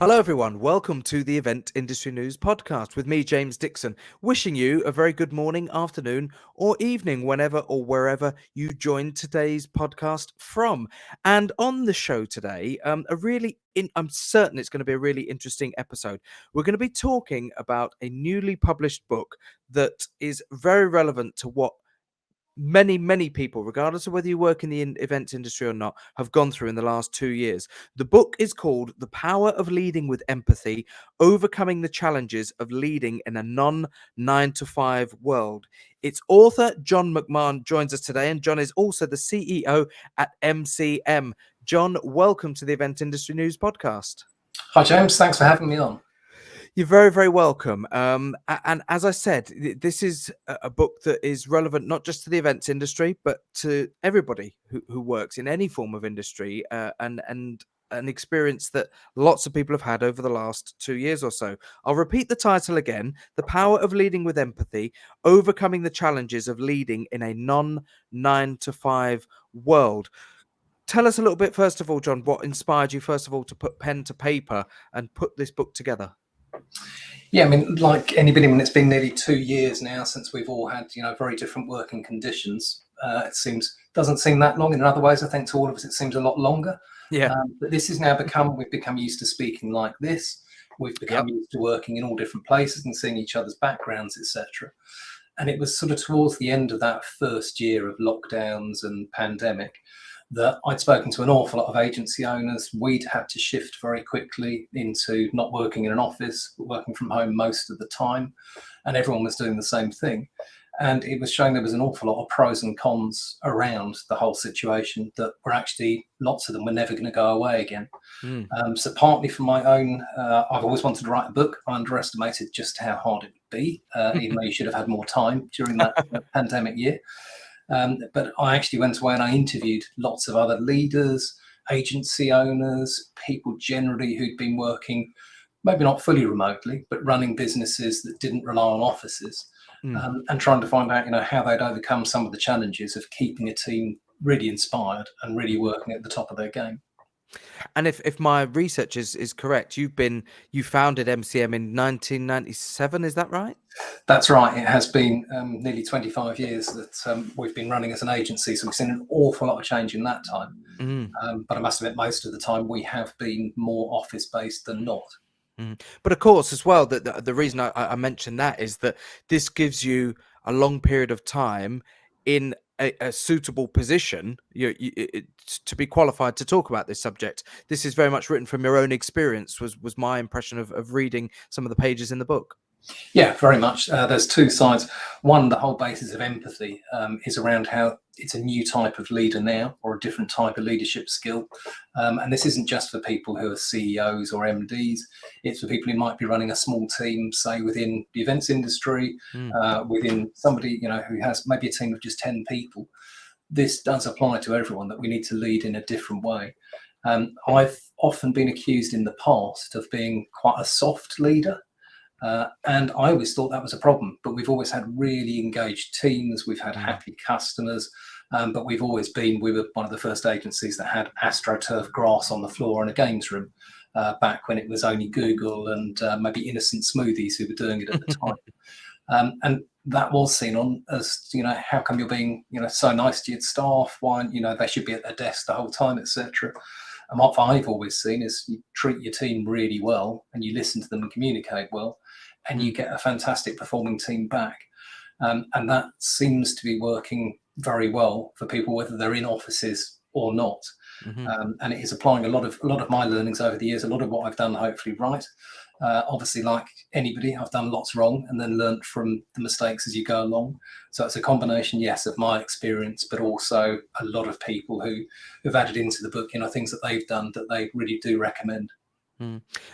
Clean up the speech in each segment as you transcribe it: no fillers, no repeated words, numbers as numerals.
Hello, everyone. Welcome to the Event Industry News Podcast with me, James Dixon, wishing you a very good morning, afternoon, or evening, whenever or wherever you join today's podcast from. And on the show today, I'm certain it's going to be a really interesting episode. We're going to be talking about a newly published book that is very relevant to what many people, regardless of whether you work in the events industry or not, have gone through in the last 2 years. The book is called The Power of Leading with Empathy: Overcoming the Challenges of Leading in a Non-9 to 5 World. Its author, John McMahon, joins us today, and John is also the CEO at MCM. John, welcome to the Event Industry News Podcast. Hi, James. Thanks for having me on. You're very welcome. And as I said, this is a book that is relevant not just to the events industry, but to everybody who works in any form of industry, and an experience that lots of people have had over the last 2 years or so. I'll repeat the title again: The Power of Leading with Empathy: Overcoming the Challenges of Leading in a Non-9 to 5 World. Tell us a little bit, first of all, John, what inspired you, first of all, to put pen to paper and put this book together? Yeah, I mean, like anybody, when it's been nearly 2 years now since we've all had, very different working conditions. Doesn't seem that long. In other ways, I think to all of us, it seems a lot longer. Yeah. But this is now we've become used to speaking like this. We've become used to working in all different places and seeing each other's backgrounds, etc. And it was sort of towards the end of that first year of lockdowns and pandemic that I'd spoken to an awful lot of agency owners. We'd had to shift very quickly into not working in an office, but working from home most of the time. And everyone was doing the same thing. And it was showing there was an awful lot of pros and cons around the whole situation that were actually, lots of them were never going to go away again. So partly for my own, I've always wanted to write a book. I underestimated just how hard it would be, even though you should have had more time during that pandemic year. But I actually went away and I interviewed lots of other leaders, agency owners, people generally who'd been working, maybe not fully remotely, but running businesses that didn't rely on offices, and trying to find out, how they'd overcome some of the challenges of keeping a team really inspired and really working at the top of their game. And if my research is correct, you founded MCM in 1997, is that right? That's right. It has been nearly 25 years that we've been running as an agency, so we've seen an awful lot of change in that time. But I must admit, most of the time we have been more office-based than not. But of course, as well, that the reason I mentioned that is that this gives you a long period of time in a suitable position to be qualified to talk about this subject. This is very much written from your own experience, was my impression of reading some of the pages in the book. Yeah, very much. There's two sides. One, the whole basis of empathy is around how it's a new type of leader now, or a different type of leadership skill. And this isn't just for people who are CEOs or MDs. It's for people who might be running a small team, say within the events industry, within somebody, who has maybe a team of just 10 people. This does apply to everyone, that we need to lead in a different way. I've often been accused in the past of being quite a soft leader. And I always thought that was a problem, but we've always had really engaged teams. We've had happy customers, but we were one of the first agencies that had AstroTurf grass on the floor in a games room, back when it was only Google and maybe Innocent Smoothies who were doing it at the time. And that was seen on as, how come you're being, so nice to your staff? Why, they should be at their desk the whole time, etc. And what I've always seen is you treat your team really well and you listen to them and communicate well, and you get a fantastic performing team back. And that seems to be working very well for people, whether they're in offices or not. And it is applying a lot of my learnings over the years, a lot of what I've done, hopefully right. Obviously, like anybody, I've done lots wrong and then learned from the mistakes as you go along. So it's a combination, yes, of my experience, but also a lot of people who've added into the book, things that they've done that they really do recommend.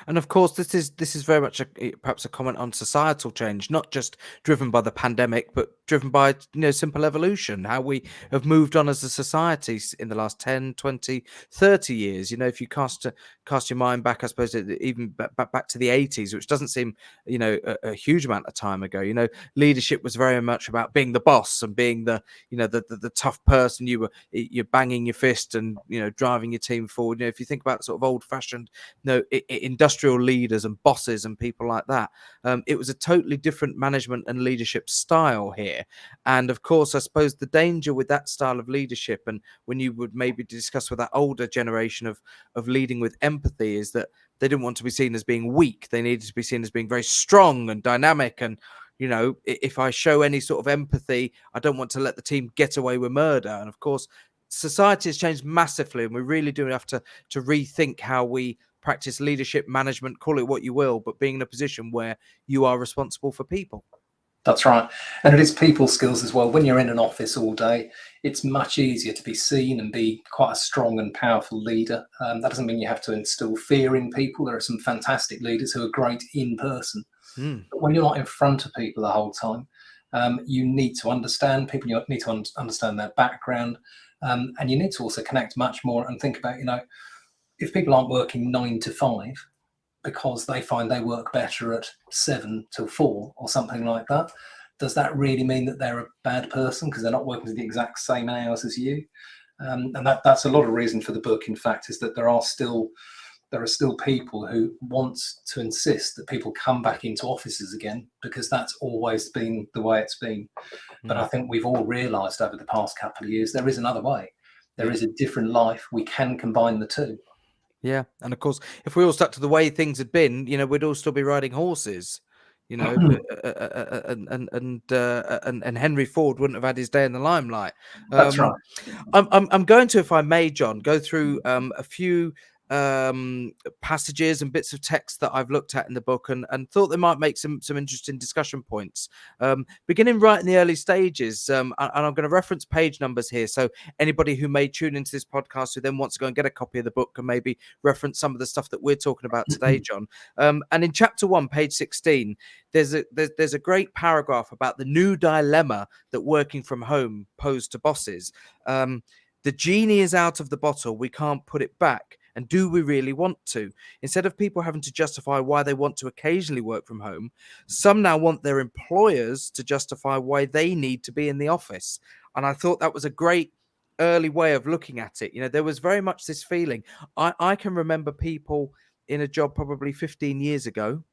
And of course, this is very much perhaps a comment on societal change, not just driven by the pandemic, but driven by simple evolution, how we have moved on as a society in the last 10, 20, 30 years. If you cast your mind back, I suppose, even back to the 80s, which doesn't seem a huge amount of time ago. Leadership was very much about being the boss and being the tough person. You're banging your fist and driving your team forward. If you think about sort of old fashioned, industrial leaders and bosses and people like that. It was a totally different management and leadership style here. And of course, I suppose the danger with that style of leadership, and when you would maybe discuss with that older generation of leading with empathy, is that they didn't want to be seen as being weak. They needed to be seen as being very strong and dynamic. And, you know, if I show any sort of empathy, I don't want to let the team get away with murder. And of course, society has changed massively, and we really do have to rethink how we practice leadership, management, call it what you will, but being in a position where you are responsible for people. That's right. And it is people skills as well. When you're in an office all day, it's much easier to be seen and be quite a strong and powerful leader. That doesn't mean you have to instill fear in people. There are some fantastic leaders who are great in person. But when you're not in front of people the whole time, you need to understand people. You need to understand their background. And you need to also connect much more and think about, you know, if people aren't working 9 to 5 because they find they work better at 7 till 4 or something like that, does that really mean that they're a bad person because they're not working to the exact same hours as you? And that's a lot of reason for the book, in fact, is that there are still people who want to insist that people come back into offices again, because that's always been the way it's been. But I think we've all realised over the past couple of years there is another way. There is a different life. We can combine the two. Yeah, and of course, if we all stuck to the way things had been, you know, we'd all still be riding horses, you know, and Henry Ford wouldn't have had his day in the limelight. That's right. I'm going to, if I may, John, go through a few passages and bits of text that I've looked at in the book, and thought they might make some interesting discussion points. Beginning right in the early stages, and I'm going to reference page numbers here, so anybody who may tune into this podcast who then wants to go and get a copy of the book can maybe reference some of the stuff that we're talking about today, John. And in chapter 1, page 16, there's a great paragraph about the new dilemma that working from home posed to bosses. The genie is out of the bottle. We can't put it back. And do we really want to? Instead of people having to justify why they want to occasionally work from home, some now want their employers to justify why they need to be in the office. And I thought that was a great early way of looking at it. You know, there was very much this feeling. I can remember people in a job probably 15 years ago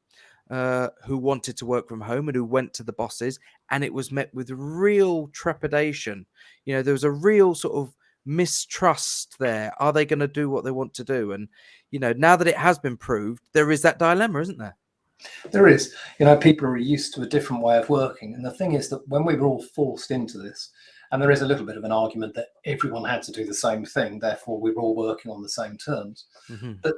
who wanted to work from home and who went to the bosses, and it was met with real trepidation. You know, there was a real sort of mistrust there. Are they going to do what they want to do? And, you know, now that it has been proved, there is that dilemma, isn't there? There is. You know, people are used to a different way of working. And the thing is that when we were all forced into this, and there is a little bit of an argument that everyone had to do the same thing, therefore we were all working on the same terms. But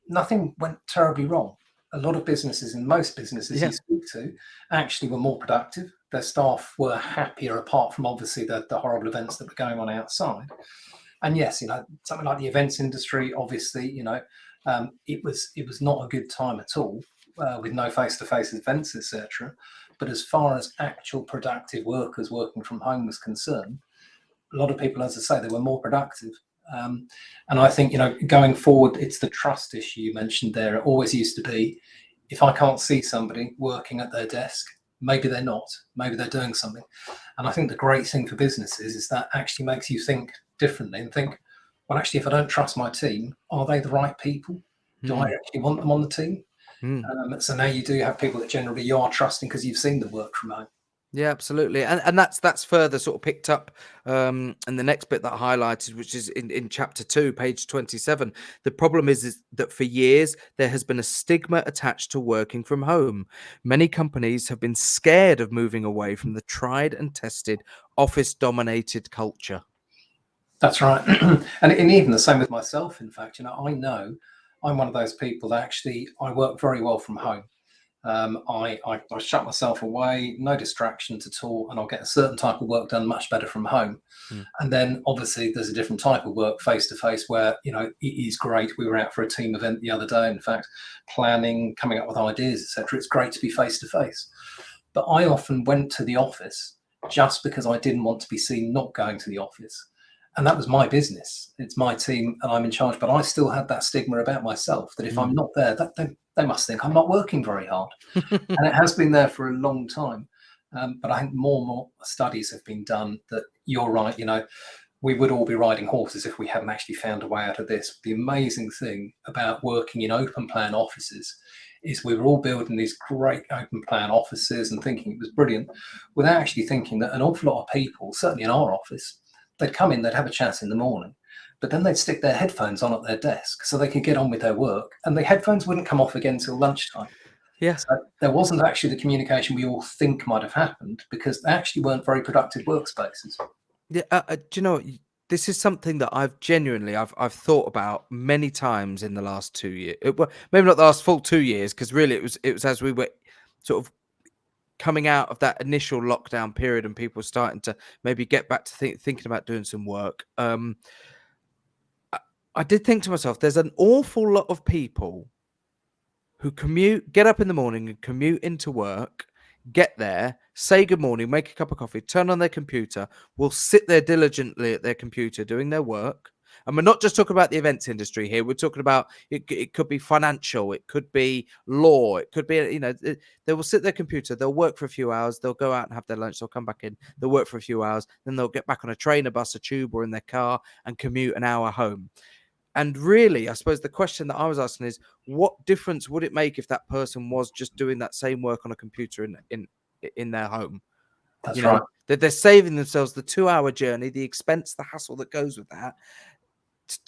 nothing went terribly wrong. A lot of businesses, and most businesses you speak to, actually were more productive. Their staff were happier, apart from obviously the horrible events that were going on outside. And yes, you know, something like the events industry, obviously, you know, it was not a good time at all, with no face-to-face events, etc. But as far as actual productive workers working from home was concerned, a lot of people, as I say, they were more productive. And I think, you know, going forward, it's the trust issue you mentioned there. It always used to be, if I can't see somebody working at their desk, maybe they're not, maybe they're doing something. And I think the great thing for businesses is that actually makes you think differently and think, well, actually, if I don't trust my team, are they the right people? Do I actually want them on the team? So now you do have people that generally you are trusting because you've seen them work from home. Yeah, absolutely. And that's further sort of picked up in the next bit that I highlighted, which is in chapter 2, page 27. The problem is that for years, there has been a stigma attached to working from home. Many companies have been scared of moving away from the tried and tested office-dominated culture. That's right. And even the same with myself, in fact. You know I'm one of those people that actually, I work very well from home. I shut myself away, no distractions at all, and I'll get a certain type of work done much better from home. And then obviously there's a different type of work face to face where, you know, it is great. We were out for a team event the other day, in fact, planning, coming up with ideas, etc. It's great to be face to face. But I often went to the office just because I didn't want to be seen not going to the office. And that was my business. It's my team and I'm in charge. But I still had that stigma about myself that if I'm not there, that they must think I'm not working very hard. And it has been there for a long time. But I think more and more studies have been done that you're right. You know, we would all be riding horses if we hadn't actually found a way out of this. The amazing thing about working in open plan offices is we were all building these great open plan offices and thinking it was brilliant, without actually thinking that an awful lot of people, certainly in our office, they'd come in, they'd have a chat in the morning, but then they'd stick their headphones on at their desk so they could get on with their work, and the headphones wouldn't come off again till lunchtime. Yeah. So there wasn't actually the communication we all think might have happened, because they actually weren't very productive workspaces. Yeah, do you know, this is something that I've thought about many times in the last 2 years. Well, maybe not the last full 2 years, because really it was as we were sort of coming out of that initial lockdown period and people were starting to maybe get back to thinking about doing some work. I did think to myself, there's an awful lot of people who get up in the morning and commute into work, get there, say good morning, make a cup of coffee, turn on their computer, will sit there diligently at their computer doing their work. And we're not just talking about the events industry here. We're talking about it could be financial, it could be law, it could be, they will sit at their computer, they'll work for a few hours, they'll go out and have their lunch, they'll come back in, they'll work for a few hours, then they'll get back on a train, a bus, a tube, or in their car and commute an hour home. And really, I suppose the question that I was asking is, what difference would it make if that person was just doing that same work on a computer in their home? That's right. That they're saving themselves the 2-hour journey, the expense, the hassle that goes with that,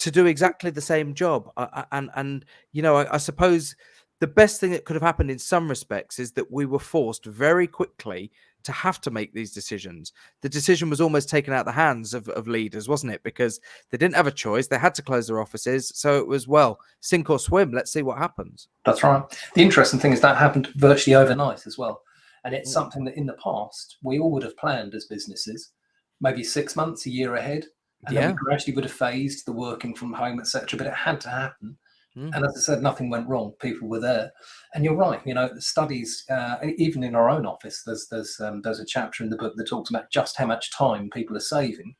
to do exactly the same job. I suppose the best thing that could have happened in some respects is that we were forced very quickly to have to make these decisions. The decision was almost taken out of the hands of leaders, wasn't it? Because they didn't have a choice. They had to close their offices. So it was, well, sink or swim. Let's see what happens. That's right. The interesting thing is that happened virtually overnight as well. And it's something that in the past, we all would have planned as businesses, maybe 6 months, a year ahead. And then we gradually would have phased the working from home, etc. But it had to happen. And as I said, nothing went wrong. People were there, and you're right. The studies, even in our own office, there's a chapter in the book that talks about just how much time people are saving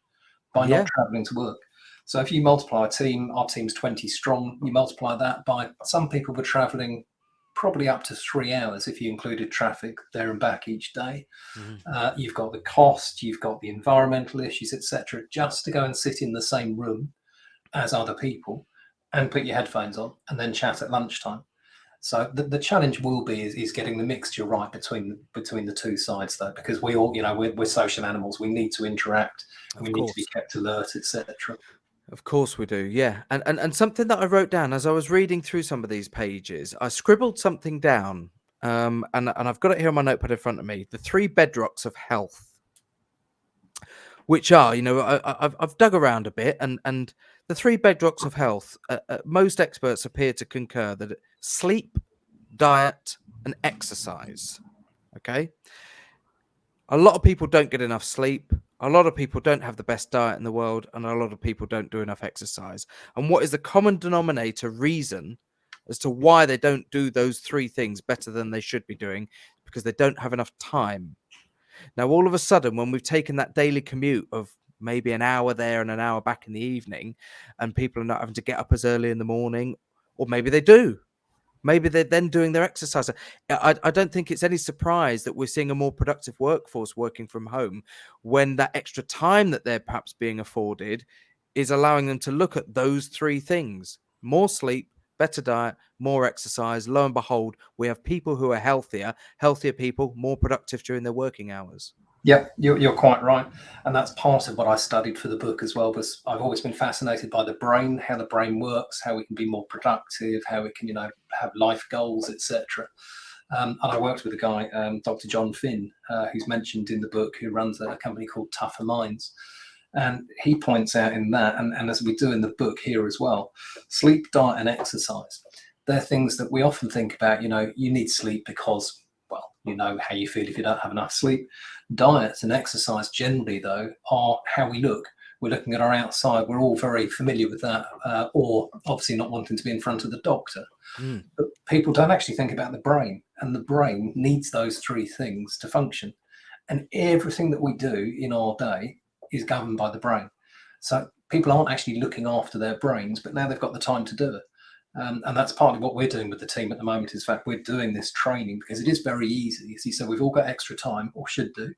by not traveling to work. So if you multiply our team's 20 strong, you multiply that by, some people were traveling probably up to 3 hours if you included traffic there and back each day. You've got the cost, you've got the environmental issues, etc., just to go and sit in the same room as other people and put your headphones on and then chat at lunchtime. So the challenge will be is getting the mixture right between the two sides, though, because we all, we're social animals. We need to interact, and we need to be kept alert, etc. Of course we do, yeah. And something that I wrote down as I was reading through some of these pages, I scribbled something down, and I've got it here on my notepad in front of me. The 3 bedrocks of health, which are, I've dug around a bit, and the 3 bedrocks of health, most experts appear to concur that sleep, diet, and exercise. Okay. A lot of people don't get enough sleep. A lot of people don't have the best diet in the world, and a lot of people don't do enough exercise. And what is the common denominator reason as to why they don't do those 3 things better than they should be doing? Because they don't have enough time. Now, all of a sudden, when we've taken that daily commute of maybe an hour there and an hour back in the evening, and people are not having to get up as early in the morning, or maybe they do. Maybe they're then doing their exercise. I don't think it's any surprise that we're seeing a more productive workforce working from home when that extra time that they're perhaps being afforded is allowing them to look at those 3 things: more sleep, better diet, more exercise. Lo and behold, we have people who are healthier people, more productive during their working hours. Yeah, you're quite right. And that's part of what I studied for the book as well, was I've always been fascinated by the brain, how the brain works, how we can be more productive, how we can, have life goals, etc. And I worked with a guy, Dr. John Finn, who's mentioned in the book, who runs a company called Tougher Minds. And he points out in that, and as we do in the book here as well, sleep, diet, and exercise, they're things that we often think about. You need sleep because, well, you know how you feel if you don't have enough sleep. Diet and exercise generally, though, are how we look. We're looking at our outside. We're all very familiar with that, or obviously not wanting to be in front of the doctor. But people don't actually think about the brain, and the brain needs those 3 things to function. And everything that we do in our day is governed by the brain. So people aren't actually looking after their brains, but now they've got the time to do it. And that's partly what we're doing with the team at the moment. In fact, we're doing this training because it is very easy. You see, so we've all got extra time, or should do.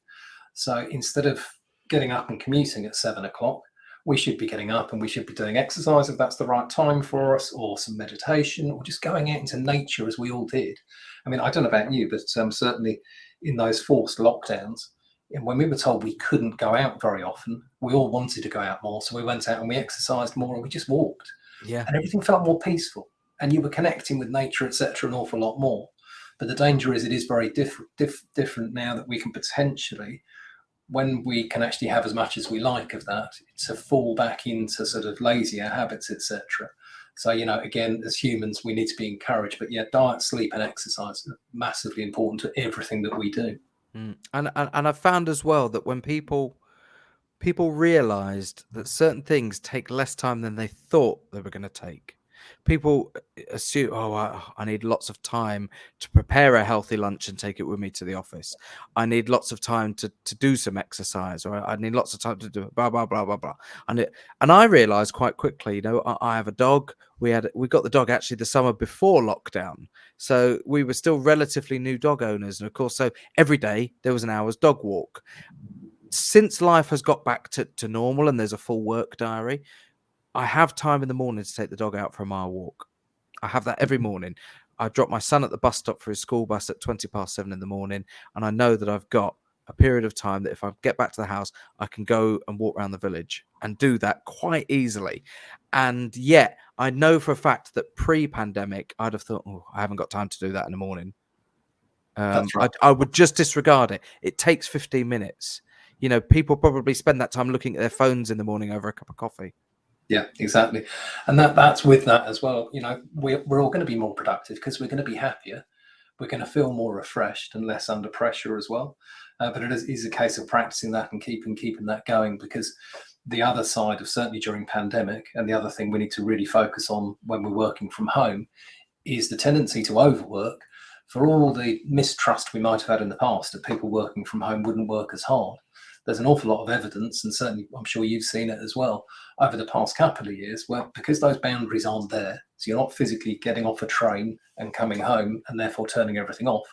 So instead of getting up and commuting at 7 o'clock, we should be getting up and we should be doing exercise if that's the right time for us, or some meditation, or just going out into nature as we all did. I mean, I don't know about you, but certainly in those forced lockdowns, and when we were told we couldn't go out very often, we all wanted to go out more. So we went out and we exercised more and we just walked. Yeah. And everything felt more peaceful. And you were connecting with nature, etc., an awful lot more. But the danger is it is very different now that we can potentially, when we can actually have as much as we like of that, to fall back into sort of lazier habits, etc. So, again, as humans, we need to be encouraged. But yeah, diet, sleep, and exercise are massively important to everything that we do. And I've found as well that when people realized that certain things take less time than they thought they were going to take. People assume, oh, I need lots of time to prepare a healthy lunch and take it with me to the office. I need lots of time to do some exercise, or I need lots of time to do blah, blah, blah, blah, blah. And I realized quite quickly, I have a dog. We got the dog actually the summer before lockdown. So we were still relatively new dog owners. And of course, so every day there was an hour's dog walk. Since life has got back to normal and there's a full work diary, I have time in the morning to take the dog out for a mile walk. I have that every morning. I drop my son at the bus stop for his school bus at 7:20 in the morning, and I know that I've got a period of time that if I get back to the house, I can go and walk around the village and do that quite easily. And yet, I know for a fact that pre-pandemic, I'd have thought, oh, I haven't got time to do that in the morning. That's right. I would just disregard it. It takes 15 minutes. People probably spend that time looking at their phones in the morning over a cup of coffee. Yeah, exactly. And that's with that as well. We're all going to be more productive because we're going to be happier. We're going to feel more refreshed and less under pressure as well. But it is a case of practicing that and keeping that going, because the other side of, certainly during pandemic, and the other thing we need to really focus on when we're working from home, is the tendency to overwork. For all the mistrust we might have had in the past that people working from home wouldn't work as hard, there's an awful lot of evidence, and certainly I'm sure you've seen it as well, over the past couple of years, where because those boundaries aren't there, so you're not physically getting off a train and coming home and therefore turning everything off,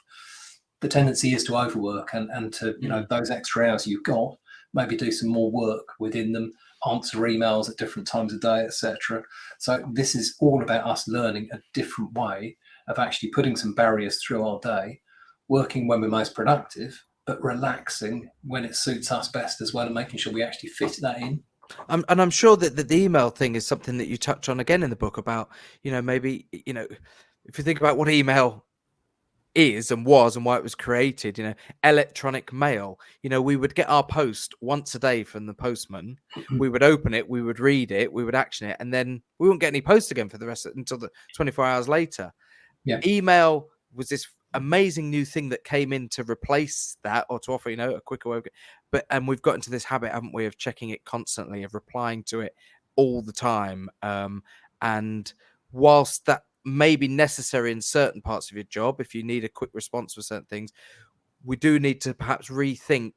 the tendency is to overwork and to, those extra hours you've got, maybe do some more work within them, answer emails at different times of day, etc. So this is all about us learning a different way of actually putting some barriers through our day, working when we're most productive, but relaxing when it suits us best as well, and making sure we actually fit that in. And I'm sure that the email thing is something that you touch on again in the book about, maybe, if you think about what email is and was and why it was created, electronic mail, we would get our post once a day from the postman. We would open it, we would read it, we would action it, and then we wouldn't get any post again for the rest until the 24 hours later. Yeah. Email was this amazing new thing that came in to replace that, or to offer, a quicker way. And we've got into this habit, haven't we, of checking it constantly, of replying to it all the time. And whilst that may be necessary in certain parts of your job, if you need a quick response for certain things, we do need to perhaps rethink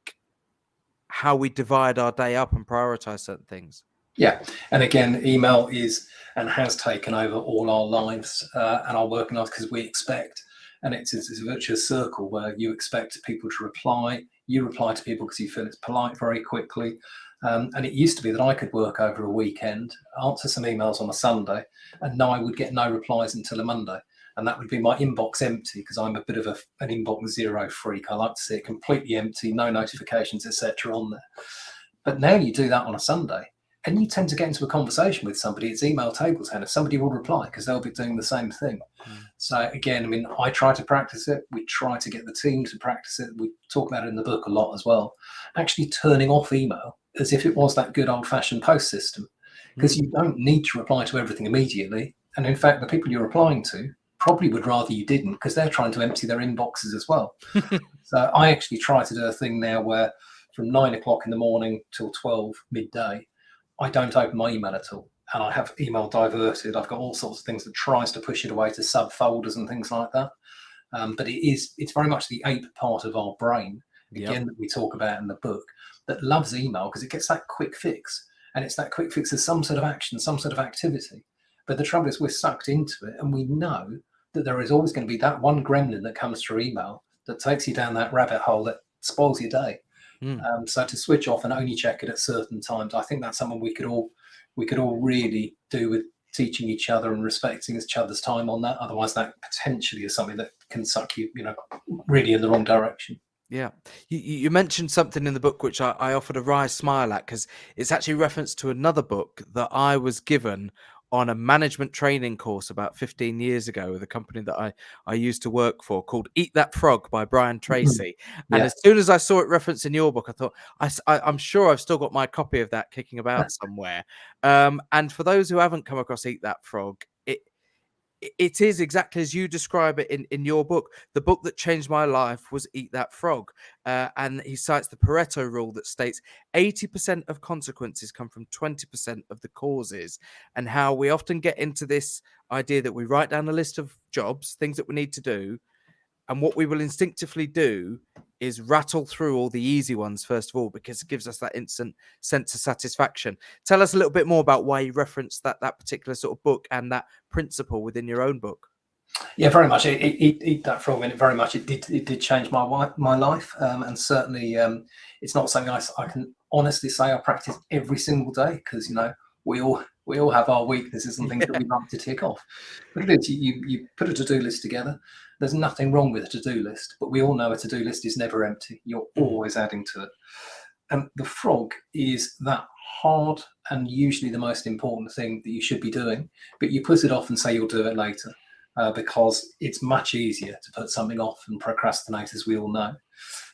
how we divide our day up and prioritize certain things. Yeah, and again, email is and has taken over all our lives and our working lives, because we expect, and it's a virtuous circle where you expect people to reply. You reply to people because you feel it's polite very quickly. And it used to be that I could work over a weekend, answer some emails on a Sunday, and know I would get no replies until a Monday. And that would be my inbox empty, because I'm a bit of an inbox zero freak. I like to see it completely empty, no notifications, etc. on there. But now you do that on a Sunday, and you tend to get into a conversation with somebody. It's email table tennis. Somebody will reply because they'll be doing the same thing. So again, I try to practice it. We try to get the team to practice it. We talk about it in the book a lot as well. Actually turning off email as if it was that good old-fashioned post system, because you don't need to reply to everything immediately. And in fact, the people you're replying to probably would rather you didn't, because they're trying to empty their inboxes as well. So I actually try to do a thing now where from 9 o'clock in the morning till 12 midday, I don't open my email at all. And I have email diverted. I've got all sorts of things that tries to push it away to subfolders and things like that. But it's very much the ape part of our brain, again, that we talk about in the book, that loves email because it gets that quick fix. And it's that quick fix as some sort of action, some sort of activity. But the trouble is we're sucked into it, and we know that there is always going to be that one gremlin that comes through email that takes you down that rabbit hole that spoils your day. Mm. So to switch off and only check it at certain times, I think that's something we could all really do with teaching each other and respecting each other's time on that. Otherwise, that potentially is something that can suck you, really in the wrong direction. Yeah. You mentioned something in the book which I offered a wry smile at, because it's actually reference to another book that I was given on a management training course about 15 years ago with a company that I used to work for, called Eat That Frog by Brian Tracy. And Yeah, as soon as I saw it referenced in your book, I thought, I'm sure I've still got my copy of that kicking about somewhere. And for those who haven't come across Eat That Frog, it is exactly as you describe it in your book. The book that changed my life was Eat That Frog. And he cites the Pareto rule that states 80% of consequences come from 20% of the causes, and how we often get into this idea that we write down a list of jobs, things that we need to do, and what we will instinctively do is rattle through all the easy ones first of all, because it gives us that instant sense of satisfaction. Tell us a little bit more about why you referenced that particular sort of book and that principle within your own book. yeah, very much. Eat That Frog, and it very much it did change my life, and certainly it's not something I can honestly say I practice every single day, because we all have our weaknesses and things that we like to tick off. But it is, you put a to-do list together. There's nothing wrong with a to-do list, but we all know a to-do list is never empty. You're always adding to it. And the frog is that hard and usually the most important thing that you should be doing, but you put it off and say you'll do it later, because it's much easier to put something off and procrastinate, as we all know.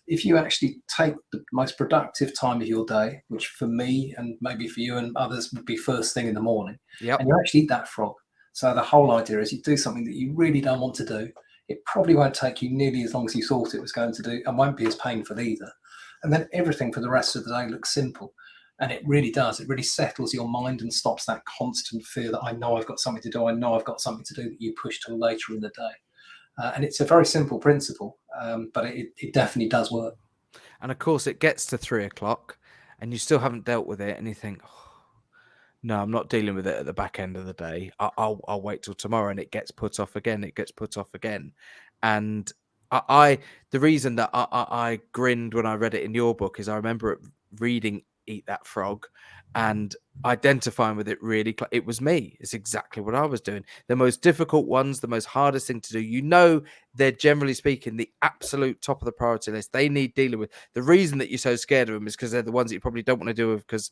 If you actually take the most productive time of your day, which for me and maybe for you and others would be first thing in the morning, Yep. and you actually eat that frog. So the whole idea is you do something that you really don't want to do. It probably won't take you nearly as long as you thought it was going to do, and won't be as painful either. And then everything for the rest of the day looks simple. And it really does. It really settles your mind and stops that constant fear that I know I've got something to do. I know I've got something to do, that you push till later in the day. And it's a very simple principle, but it definitely does work. And of course, it gets to 3 o'clock and you still haven't dealt with it, and you think, oh, no, I'm not dealing with it at the back end of the day. I'll wait till tomorrow, and it gets put off again. It gets put off again. And the reason that I grinned when I read it in your book is I remember reading Eat That Frog and identifying with it really. It was me. It's exactly what I was doing. The most difficult ones, the most hardest thing to do, they're generally speaking the absolute top of the priority list. They need dealing with. The reason that you're so scared of them is because they're the ones that you probably don't want to do, because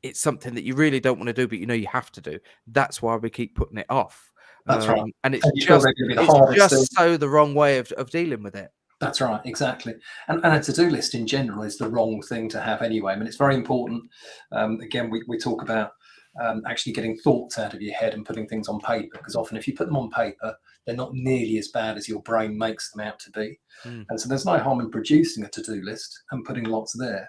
it's something that you really don't want to do, but you have to do. That's why we keep putting it off. That's right. And And you feel they're going to be the hardest thing. so the wrong way of dealing with it. That's right, exactly. And a to-do list in general is the wrong thing to have anyway. I mean, it's very important. Again, we talk about actually getting thoughts out of your head and putting things on paper, because often if you put them on paper, they're not nearly as bad as your brain makes them out to be. And so there's no harm in producing a to-do list and putting lots there.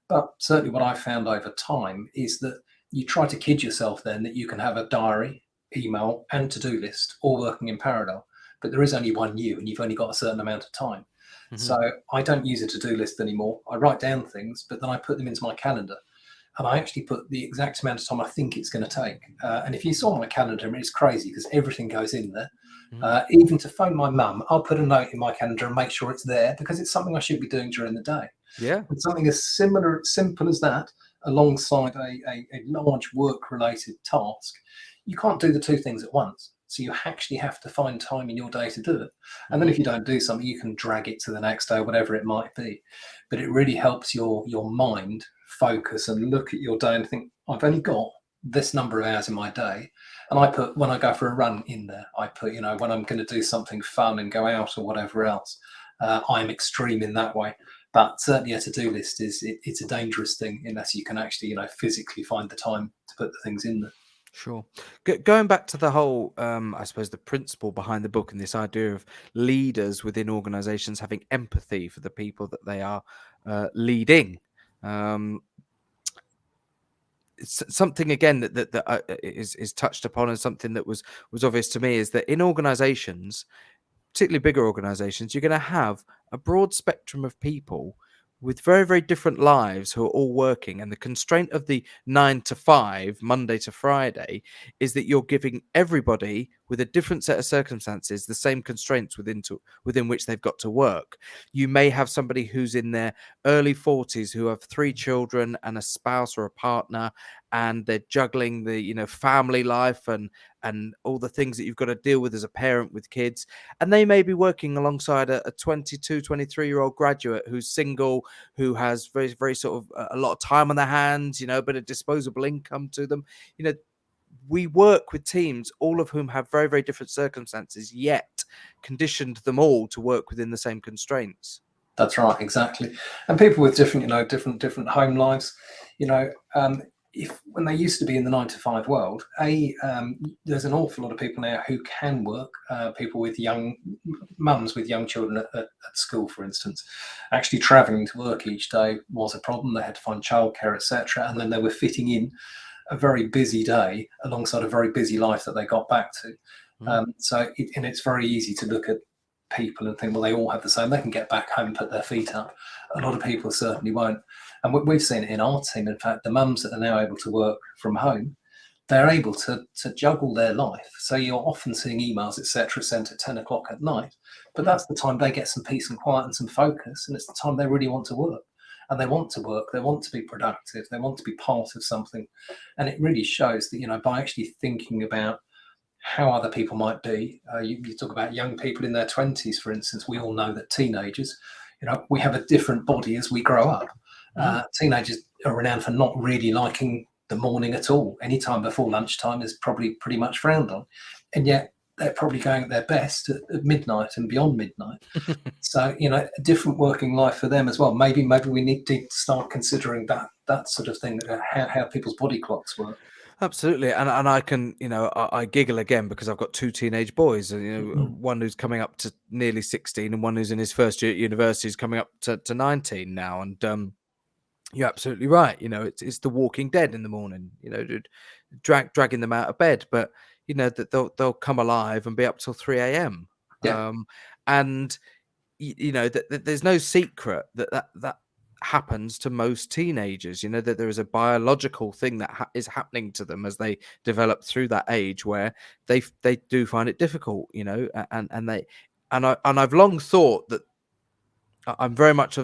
But certainly what I've found over time is that you try to kid yourself then that you can have a diary, email, and to-do list all working in parallel. But there is only one you, and you've only got a certain amount of time. So I don't use a to-do list anymore. I write down things, but then I put them into my calendar. And I actually put the exact amount of time I think it's going to take. And if you saw my calendar, I mean, it's crazy because everything goes in there. Even to phone my mum, I'll put a note in my calendar and make sure it's there, because it's something I should be doing during the day. Yeah. And something as simple as that, alongside a large work-related task, you can't do the two things at once. So you actually have to find time in your day to do it. And then if you don't do something, you can drag it to the next day, whatever it might be. But it really helps your mind focus and look at your day and think, I've only got this number of hours in my day. And I put, when I go for a run in there, I put, when I'm going to do something fun and go out or whatever else. I'm extreme in that way. But certainly a to-do list it's a dangerous thing unless you can actually, physically find the time to put the things in there. Sure. Going back to the whole, I suppose, the principle behind the book and this idea of leaders within organizations having empathy for the people that they are leading. It's something again that is touched upon, and something that was obvious to me, is that in organizations, particularly bigger organizations, you're going to have a broad spectrum of people with very, very different lives who are all working. And the constraint of the 9 to 5, Monday to Friday, is that you're giving everybody with a different set of circumstances, the same constraints within which they've got to work. You may have somebody who's in their early 40s who have 3 children and a spouse or a partner, and they're juggling the family life and all the things that you've got to deal with as a parent with kids, and they may be working alongside a 22, 23-year-old graduate who's single, who has very, very sort of a lot of time on their hands, but a disposable income to them. We work with teams, all of whom have very, very different circumstances, yet conditioned them all to work within the same constraints. That's right, exactly. And people with different, different home lives, if when they used to be in the 9 to 5 world, there's an awful lot of people now who can work. People with young mums with young children at school, for instance, actually travelling to work each day was a problem. They had to find childcare, etc., and then they were fitting in a very busy day alongside a very busy life that they got back to. And it's very easy to look at people and think, well, they all have the same. They can get back home, put their feet up. A lot of people certainly won't. And we've seen it in our team. In fact, the mums that are now able to work from home, they're able to juggle their life. So you're often seeing emails, etc., sent at 10 o'clock at night. But that's the time they get some peace and quiet and some focus. And it's the time they really want to work. And they want to work. They want to be productive. They want to be part of something. And it really shows that, by actually thinking about how other people might be. You talk about young people in their 20s, for instance. We all know that teenagers, we have a different body as we grow up. Teenagers are renowned for not really liking the morning at all. Any time before lunchtime is probably pretty much frowned on. And yet they're probably going at their best at midnight and beyond midnight. So, a different working life for them as well. Maybe we need to start considering that sort of thing, how people's body clocks work. Absolutely. And I can, I giggle again because I've got 2 teenage boys, one who's coming up to nearly 16 and one who's in his first year at university is coming up to 19 now. And you're absolutely right. It's the Walking Dead in the morning, dragging them out of bed, but that they'll come alive and be up till 3 a.m. Yeah. And that there's no secret that happens to most teenagers, that there is a biological thing that is happening to them as they develop through that age where they do find it difficult, and I've long thought that I'm very much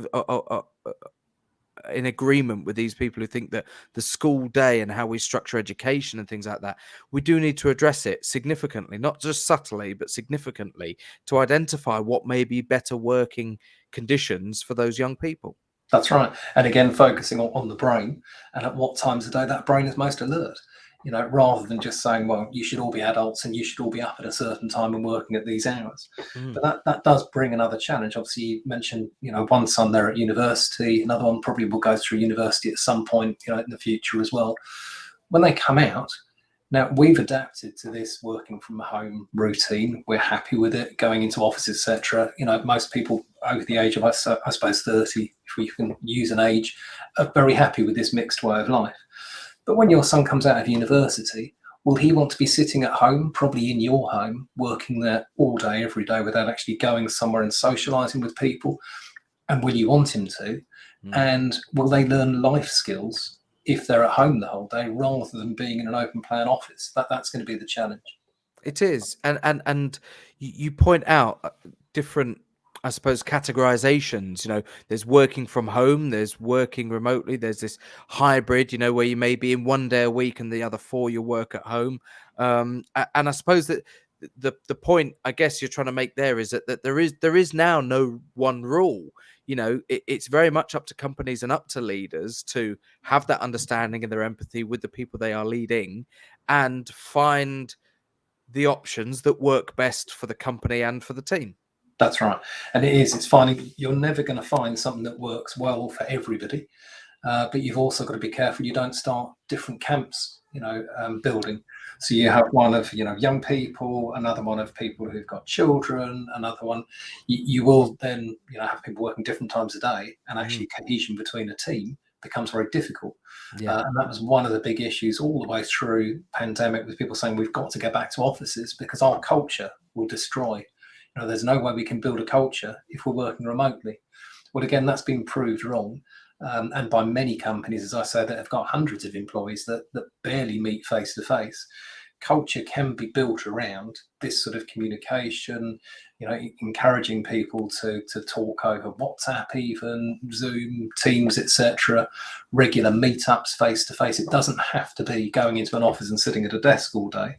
in agreement with these people who think that the school day and how we structure education and things like that, we do need to address it significantly, not just subtly, but significantly, to identify what may be better working conditions for those young people. That's right. And again, focusing on the brain and at what times of day that brain is most alert, rather than just saying, well, you should all be adults and you should all be up at a certain time and working at these hours. But that does bring another challenge. Obviously, you mentioned, one son there at university, another one probably will go through university at some point, in the future as well. When they come out, now we've adapted to this working from home routine. We're happy with it, going into offices, etc. Most people over the age of, I suppose, 30, if we can use an age, are very happy with this mixed way of life. But when your son comes out of university, will he want to be sitting at home, probably in your home, working there all day, every day, without actually going somewhere and socializing with people? And will you want him to? And will they learn life skills if they're at home the whole day rather than being in an open plan office? That's going to be the challenge. It is. And you point out different, I suppose, categorizations. There's working from home, there's working remotely, there's this hybrid, where you may be in 1 day a week and the other 4 you work at home. And I suppose that the point I guess you're trying to make there is that there is now no one rule. It's very much up to companies and up to leaders to have that understanding and their empathy with the people they are leading and find the options that work best for the company and for the team. That's right. And it's finding, you're never going to find something that works well for everybody. But you've also got to be careful you don't start different camps, building. So you have one of, young people, another one of people who've got children, another one. You will then, have people working different times a day, and actually cohesion between a team becomes very difficult. Yeah. And that was one of the big issues all the way through pandemic, with people saying we've got to get back to offices because our culture will destroy. There's no way we can build a culture if we're working remotely. Well, again, that's been proved wrong. And by many companies, as I said, that have got hundreds of employees that barely meet face to face. culture can be built around this sort of communication, encouraging people to talk over WhatsApp, even Zoom, Teams, etc., regular meetups face to face. It doesn't have to be going into an office and sitting at a desk all day,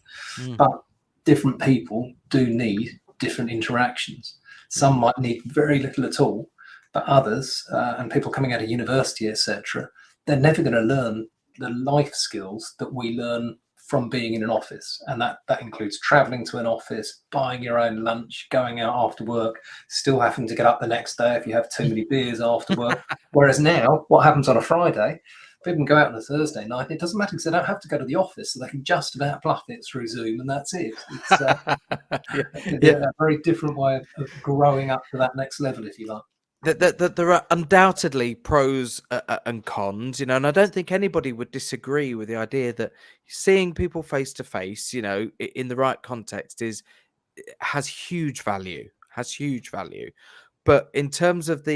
but different people do need different interactions. Some might need very little at all, but others, and people coming out of university, etc., they're never going to learn the life skills that we learn from being in an office. And that includes traveling to an office, buying your own lunch, going out after work, still having to get up the next day if you have too many beers after work. Whereas now, what happens on a Friday, people can go out on a Thursday night, and it doesn't matter because they don't have to go to the office, so they can just about bluff it through Zoom, and that's it. It's a very different way of growing up to that next level, if you like. That there are undoubtedly pros and cons, and I don't think anybody would disagree with the idea that seeing people face to face, in the right context has huge value, But in terms of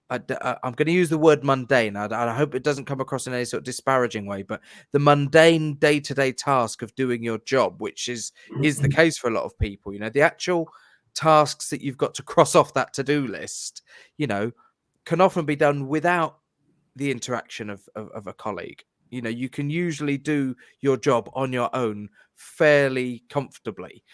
I'm going to use the word mundane. I hope it doesn't come across in any sort of disparaging way, but the mundane day-to-day task of doing your job, which is the case for a lot of people, the actual tasks that you've got to cross off that to-do list, can often be done without the interaction of a colleague. You can usually do your job on your own fairly comfortably,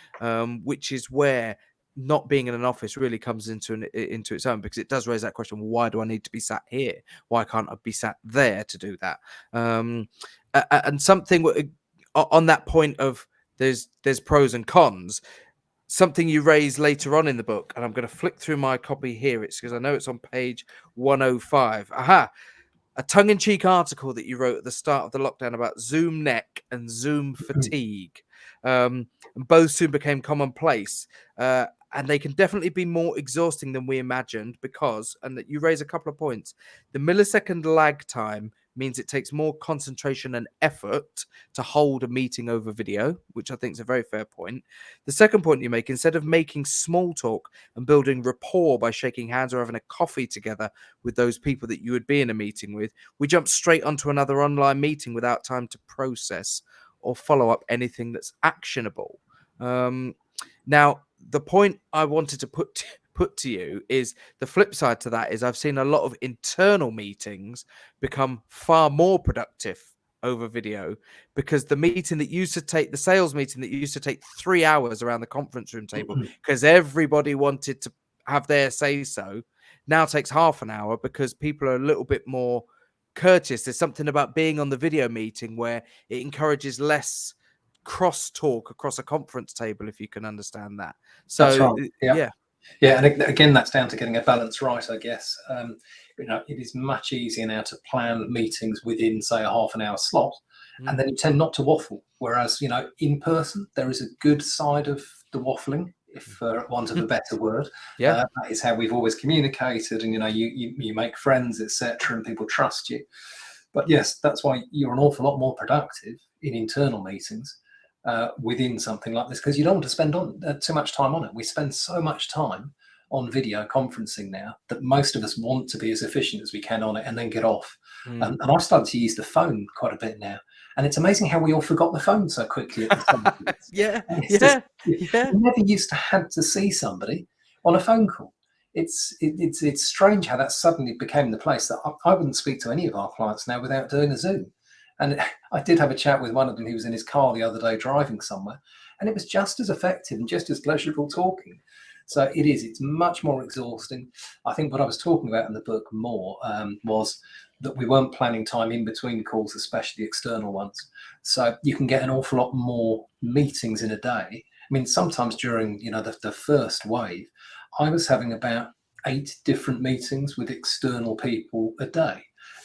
which is where not being in an office really comes into its own, because it does raise that question: why do I need to be sat here? Why can't I be sat there to do that? And something on that point of there's pros and cons. Something you raise later on in the book, and I'm going to flick through my copy here. It's because I know it's on page 105. Aha! A tongue-in-cheek article that you wrote at the start of the lockdown about Zoom neck and Zoom fatigue. And both soon became commonplace. And they can definitely be more exhausting than we imagined because, and that you raise a couple of points, the millisecond lag time means it takes more concentration and effort to hold a meeting over video, which I think is a very fair point. The second point you make, instead of making small talk and building rapport by shaking hands or having a coffee together with those people that you would be in a meeting with, we jump straight onto another online meeting without time to process or follow up anything that's actionable. Now, the point I wanted to put to you is the flip side to that is I've seen a lot of internal meetings become far more productive over video, because the sales meeting that used to take 3 hours around the conference room table because everybody wanted to have their say so, now takes half an hour because people are a little bit more courteous. There's something about being on the video meeting where it encourages less cross talk across a conference table, if you can understand that. So that's right. Yeah, and again, that's down to getting a balance right, I guess. It is much easier now to plan meetings within, say, a half an hour slot, and then you tend not to waffle. Whereas, in person, there is a good side of the waffling, if for want of a better word. That is how we've always communicated, and you make friends, etc., and people trust you. But yes, that's why you're an awful lot more productive in internal meetings within something like this, because you don't want to spend too much time on it. We spend so much time on video conferencing now that most of us want to be as efficient as we can on it and then get off. And I've started to use the phone quite a bit now, and it's amazing how we all forgot the phone so quickly at the time. You never used to have to see somebody on a phone call. It's strange how that suddenly became the place that I wouldn't speak to any of our clients now without doing a Zoom. And I did have a chat with one of them. He was in his car the other day driving somewhere, and it was just as effective and just as pleasurable talking. So it's much more exhausting. I think what I was talking about in the book more was that we weren't planning time in between calls, especially external ones. So you can get an awful lot more meetings in a day. I mean, sometimes during the first wave, I was having about 8 different meetings with external people a day.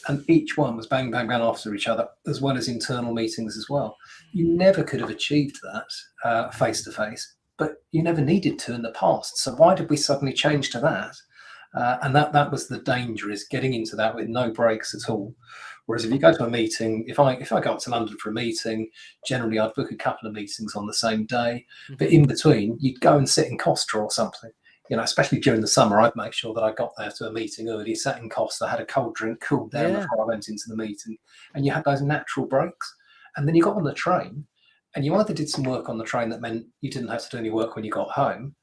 And each one was bang, bang, bang after each other, as well as internal meetings as well. You never could have achieved that face-to-face, but you never needed to in the past. So why did we suddenly change to that? And that was the danger, is getting into that with no breaks at all. Whereas if you go to a meeting, if I go up to London for a meeting, generally I'd book a couple of meetings on the same day. But in between, you'd go and sit in Costa or something. Especially during the summer, I'd make sure that I got there to a meeting early, sat in Costa, had a cold drink, cooled down before I went into the meeting. And you had those natural breaks. And then you got on the train and you either did some work on the train that meant you didn't have to do any work when you got home,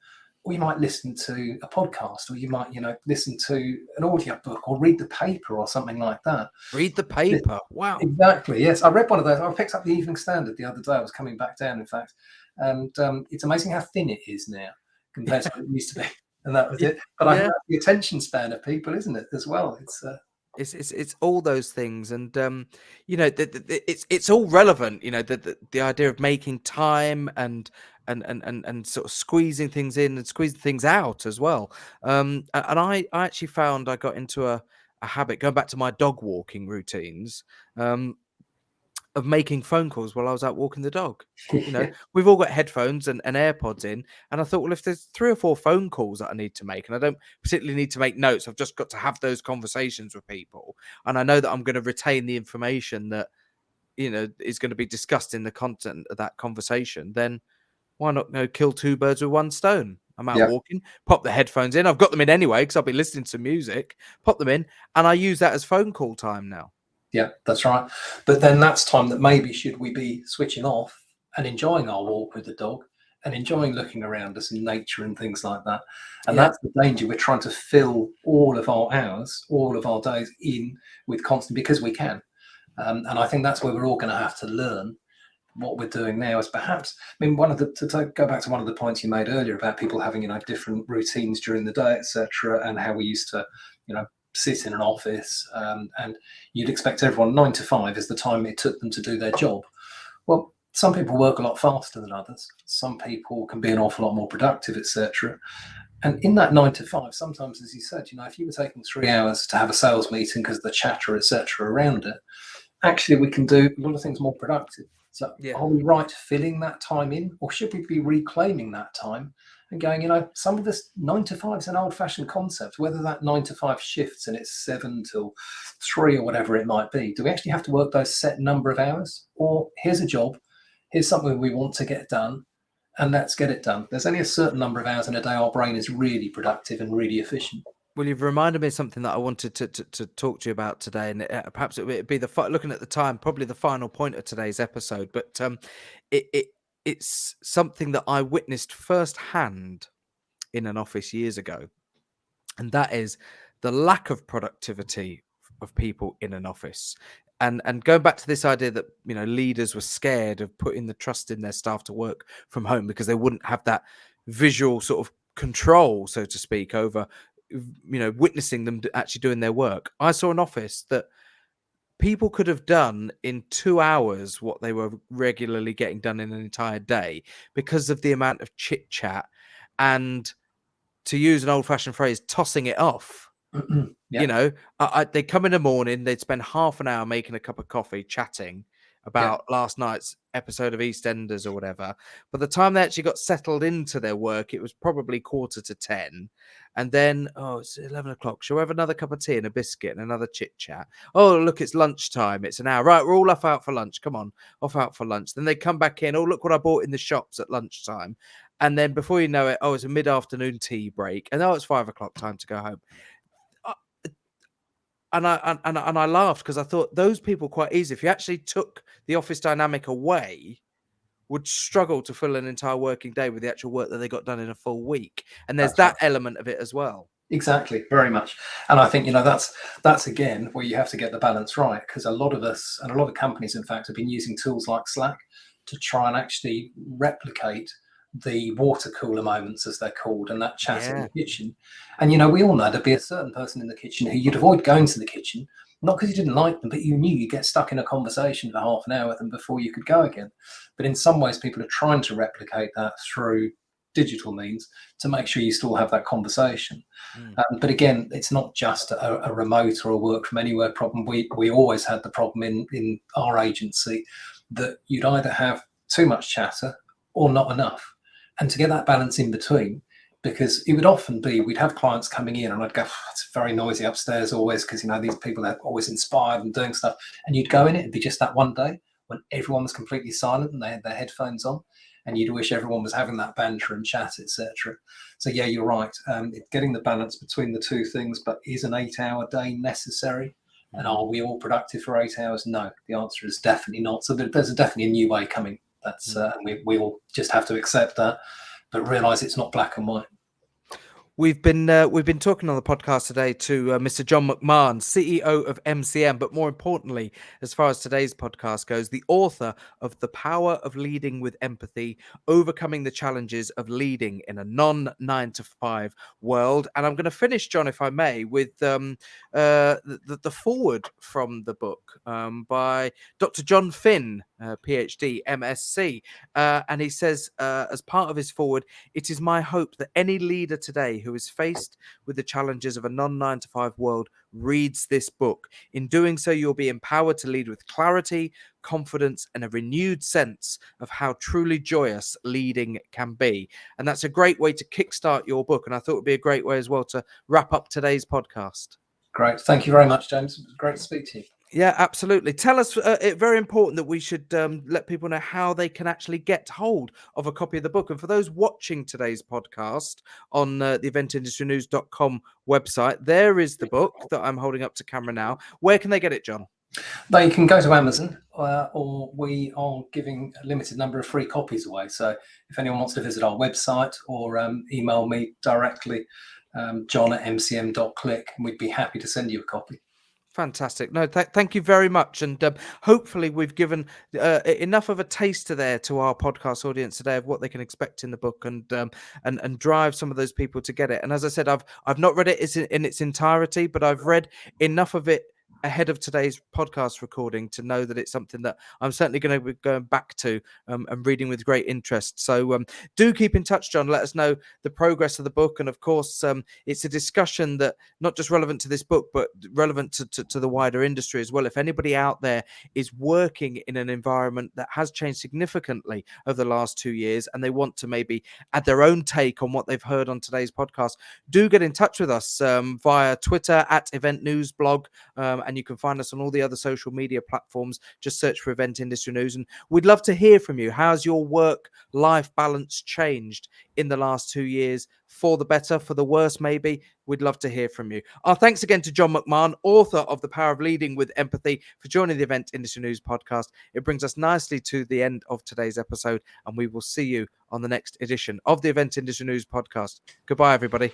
or you might listen to a podcast, or you might, listen to an audio book or read the paper or something like that. Read the paper. Wow. Exactly. Yes. I read one of those. I picked up the Evening Standard the other day. I was coming back down, in fact. And it's amazing how thin it is now compared to what it used to be. And that was it. But I think that's the attention span of people, isn't it, as well? It's all those things, and it's all relevant. The idea of making time and sort of squeezing things in and squeezing things out as well. And I actually found I got into a habit, going back to my dog walking routines, of making phone calls while I was out walking the dog. We've all got headphones and AirPods in, and I thought, well, if there's 3 or 4 phone calls that I need to make, and I don't particularly need to make notes, I've just got to have those conversations with people, and I know that I'm going to retain the information that is going to be discussed in the content of that conversation, then why not kill 2 birds with 1 stone? I'm out walking, pop the headphones in. I've got them in anyway because I'll be listening to music. Pop them in, and I use that as phone call time now. Yeah, that's right. But then that's time that maybe should we be switching off and enjoying our walk with the dog and enjoying looking around us in nature and things like that. And that's the danger. We're trying to fill all of our hours, all of our days in with constant, because we can. And I think that's where we're all going to have to learn. What we're doing now is perhaps, to go back to one of the points you made earlier about people having, different routines during the day, etc., and how we used to, sit in an office, and you'd expect everyone 9 to 5 is the time it took them to do their job. Well, some people work a lot faster than others. Some people can be an awful lot more productive, etc. And in that 9 to 5, sometimes, as you said, if you were taking 3 hours to have a sales meeting because of the chatter, etc., around it, actually we can do a lot of things more productive. So are we right filling that time in, or should we be reclaiming that time and going, some of this 9 to 5 is an old-fashioned concept, whether that 9 to 5 shifts and it's 7 till 3 or whatever it might be. Do we actually have to work those set number of hours? Or here's a job, here's something we want to get done, and let's get it done. There's only a certain number of hours in a day our brain is really productive and really efficient. Well, you've reminded me of something that I wanted to talk to you about today, and perhaps it would be looking at the time, probably the final point of today's episode. But it's something that I witnessed firsthand in an office years ago, and that is the lack of productivity of people in an office. And going back to this idea that leaders were scared of putting the trust in their staff to work from home because they wouldn't have that visual sort of control, so to speak, over witnessing them actually doing their work. I saw an office that people could have done in 2 hours what they were regularly getting done in an entire day because of the amount of chit chat and, to use an old-fashioned phrase, tossing it off. They'd come in the morning, they'd spend half an hour making a cup of coffee, chatting about last night's episode of EastEnders or whatever. By the time they actually got settled into their work, it was probably 9:45. And then, it's 11 o'clock. Shall we have another cup of tea and a biscuit and another chit chat? Oh, look, it's lunchtime. It's an hour. Right, we're all off out for lunch. Come on, off out for lunch. Then they come back in. Oh, look what I bought in the shops at lunchtime. And then before you know it, it's a mid-afternoon tea break. And it's 5 o'clock, time to go home. And I laughed because I thought those people quite easy, if you actually took the office dynamic away, would struggle to fill an entire working day with the actual work that they got done in a full week. And there's that element of it as well. Exactly, very much. And I think that's again where you have to get the balance right, because a lot of us and a lot of companies, in fact, have been using tools like Slack to try and actually replicate the water cooler moments, as they're called, and that chat in the kitchen. And we all know there'd be a certain person in the kitchen who you'd avoid going to the kitchen, not because you didn't like them, but you knew you'd get stuck in a conversation for half an hour with them before you could go again. But in some ways, people are trying to replicate that through digital means to make sure you still have that conversation. But again, it's not just a remote or a work from anywhere problem. We always had the problem in our agency that you'd either have too much chatter or not enough. And to get that balance in between, because it would often be, we'd have clients coming in and I'd go, it's very noisy upstairs always, because these people are always inspired and doing stuff. And you'd go in, it'd be just that one day when everyone was completely silent and they had their headphones on, and you'd wish everyone was having that banter and chat, etc. So yeah, you're right. Getting the balance between the two things, but is an 8-hour day necessary? And are we all productive for 8 hours? No, the answer is definitely not. So there's definitely a new way coming. That's we all just have to accept that, but realise it's not black and white. We've been talking on the podcast today to Mr. John McMahon, CEO of MCM, but more importantly, as far as today's podcast goes, the author of The Power of Leading with Empathy, Overcoming the Challenges of Leading in a Non-9-to-5 World. And I'm going to finish, John, if I may, with the foreword from the book by Dr. John Finn, PhD, MSc. And he says, as part of his foreword, "It is my hope that any leader today who is faced with the challenges of a non-9-to-5 world reads this book. In doing so, you'll be empowered to lead with clarity, confidence, and a renewed sense of how truly joyous leading can be." And that's a great way to kickstart your book. And I thought it would be a great way as well to wrap up today's podcast. Great. Thank you very much, James. It was great to speak to you. Yeah, absolutely. Tell us, it's very important that we should let people know how they can actually get hold of a copy of the book. And for those watching today's podcast on the eventindustrynews.com website, there is the book that I'm holding up to camera now. Where can they get it, John? They can go to Amazon, or we are giving a limited number of free copies away. So if anyone wants to visit our website or email me directly, john@mcm.click, and we'd be happy to send you a copy. Fantastic. No, thank you very much. And hopefully we've given enough of a taster there to our podcast audience today of what they can expect in the book, and drive some of those people to get it. And as I said, I've not read it in its entirety, but I've read enough of it ahead of today's podcast recording to know that it's something that I'm certainly going to be going back to and reading with great interest. So do keep in touch, John. Let us know the progress of the book. And of course, it's a discussion that not just relevant to this book, but relevant to the wider industry as well. If anybody out there is working in an environment that has changed significantly over the last 2 years and they want to maybe add their own take on what they've heard on today's podcast, do get in touch with us via Twitter @EventNewsBlog. And you can find us on all the other social media platforms. Just search for Event Industry News. And we'd love to hear from you. How's your work-life balance changed in the last 2 years? For the better, for the worse, maybe? We'd love to hear from you. Our thanks again to John McMahon, author of The Power of Leading with Empathy, for joining the Event Industry News podcast. It brings us nicely to the end of today's episode, and we will see you on the next edition of the Event Industry News podcast. Goodbye, everybody.